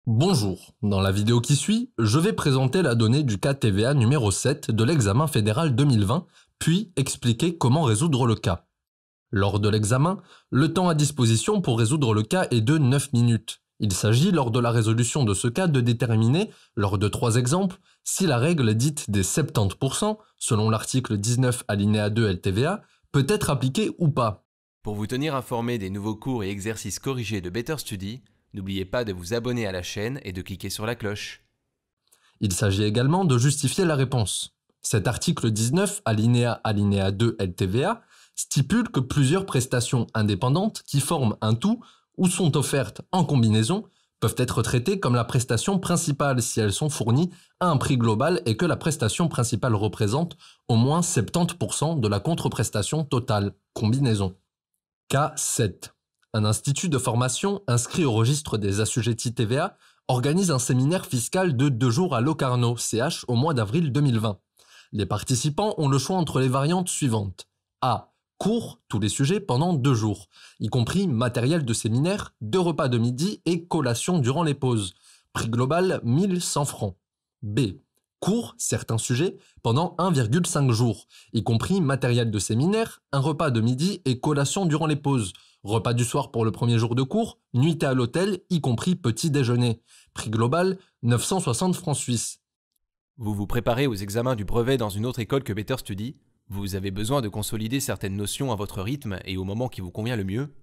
Bonjour, dans la vidéo qui suit, je vais présenter la donnée du cas TVA numéro 7 de l'examen fédéral 2020, puis expliquer comment résoudre le cas. Lors de l'examen, le temps à disposition pour résoudre le cas est de 9 minutes. Il s'agit lors de la résolution de ce cas de déterminer, lors de 3 exemples, si la règle dite des 70%, selon l'article 19 alinéa 2 LTVA, peut être appliquée ou pas. Pour vous tenir informé des nouveaux cours et exercices corrigés de Better Study, n'oubliez pas de vous abonner à la chaîne et de cliquer sur la cloche. Il s'agit également de justifier la réponse. Cet article 19 alinéa 2 LTVA stipule que plusieurs prestations indépendantes qui forment un tout ou sont offertes en combinaison peuvent être traitées comme la prestation principale si elles sont fournies à un prix global et que la prestation principale représente au moins 70% de la contre-prestation totale, combinaison. Cas 7. Un institut de formation inscrit au registre des assujettis TVA organise un séminaire fiscal de 2 jours à Locarno, CH, au mois d'avril 2020. Les participants ont le choix entre les variantes suivantes. A. Cours, tous les sujets, pendant 2 jours, y compris matériel de séminaire, 2 repas de midi et collation durant les pauses. Prix global 1100 francs. B. Cours, certains sujets, pendant 1,5 jours, y compris matériel de séminaire, un repas de midi et collation durant les pauses. Repas du soir pour le premier jour de cours, nuitée à l'hôtel, y compris petit déjeuner. Prix global, 960 francs suisses. Vous vous préparez aux examens du brevet dans une autre école que Better Study. Vous avez besoin de consolider certaines notions à votre rythme et au moment qui vous convient le mieux.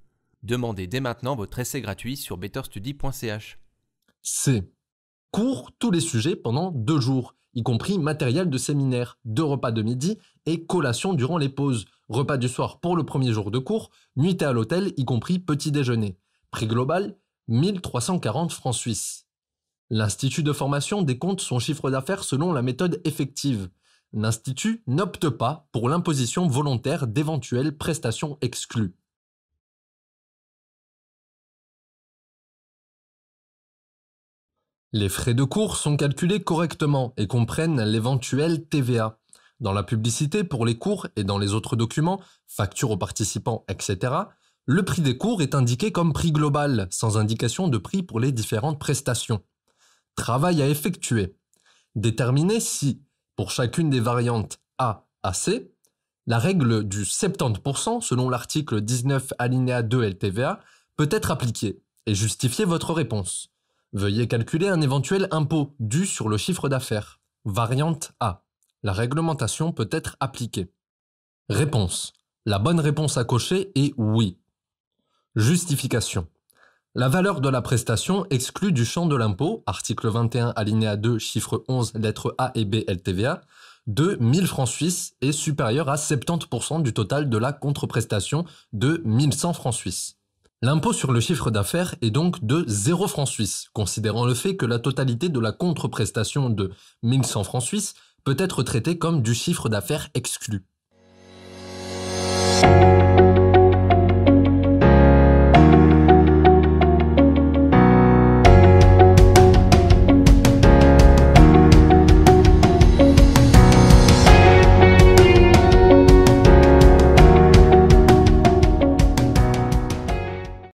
Demandez dès maintenant votre essai gratuit sur betterstudy.ch. C. Cours tous les sujets pendant 2 jours, y compris matériel de séminaire, 2 repas de midi et collation durant les pauses. Repas du soir pour le premier jour de cours, nuitée à l'hôtel, y compris petit déjeuner. Prix global, 1340 francs suisses. L'Institut de formation décompte son chiffre d'affaires selon la méthode effective. L'Institut n'opte pas pour l'imposition volontaire d'éventuelles prestations exclues. Les frais de cours sont calculés correctement et comprennent l'éventuel TVA. Dans la publicité pour les cours et dans les autres documents, factures aux participants, etc., le prix des cours est indiqué comme prix global, sans indication de prix pour les différentes prestations. Travail à effectuer. Déterminer si, pour chacune des variantes A à C, la règle du 70% selon l'article 19 alinéa 2 LTVA peut être appliquée et justifier votre réponse. Veuillez calculer un éventuel impôt dû sur le chiffre d'affaires. Variante A. La réglementation peut être appliquée. Réponse. La bonne réponse à cocher est oui. Justification. La valeur de la prestation exclue du champ de l'impôt, article 21 alinéa 2 chiffre 11 lettres A et B LTVA, de 1000 francs suisses est supérieure à 70% du total de la contre-prestation de 1100 francs suisses. L'impôt sur le chiffre d'affaires est donc de 0 francs suisses, considérant le fait que la totalité de la contre-prestation de 1100 francs suisses peut être traitée comme du chiffre d'affaires exclu.